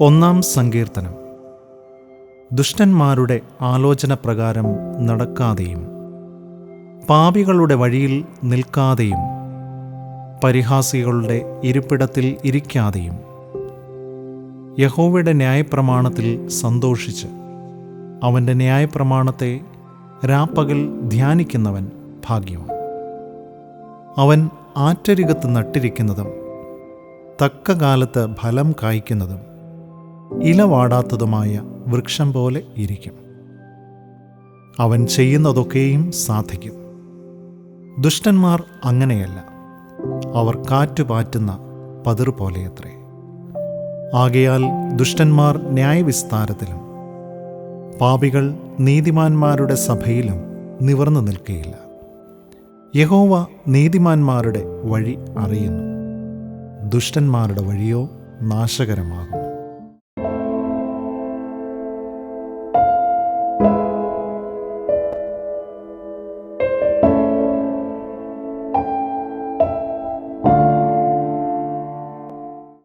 ഒന്നാം സങ്കീർത്തനം. ദുഷ്ടന്മാരുടെ ആലോചന പ്രകാരം നടക്കാതെയും പാപികളുടെ വഴിയിൽ നിൽക്കാതെയും പരിഹാസികളുടെ ഇരിപ്പിടത്തിൽ ഇരിക്കാതെയും യഹോവയുടെ ന്യായപ്രമാണത്തിൽ സന്തോഷിച്ച് അവൻ്റെ ന്യായപ്രമാണത്തെ രാപ്പകൽ ധ്യാനിക്കുന്നവൻ ഭാഗ്യവാൻ. അവൻ ആറ്റരികത്ത് നട്ടിരിക്കുന്നതും തക്ക കാലത്ത് ഫലം കായ്ക്കുന്നതും ഇലവാടാത്തതുമായ വൃക്ഷം പോലെ ഇരിക്കും. അവൻ ചെയ്യുന്നതൊക്കെയും സാധിക്കും. ദുഷ്ടന്മാർ അങ്ങനെയല്ല, അവർ കാറ്റുപാറ്റുന്ന പതിർ പോലെയത്രേ. ആകയാൽ ദുഷ്ടന്മാർ ന്യായവിസ്താരത്തിലും പാപികൾ നീതിമാന്മാരുടെ സഭയിലും നിവർന്നു നിൽക്കുകയില്ല. യഹോവ നീതിമാന്മാരുടെ വഴി അറിയുന്നു, ദുഷ്ടന്മാരുടെ വഴിയോ നാശകരമാകും.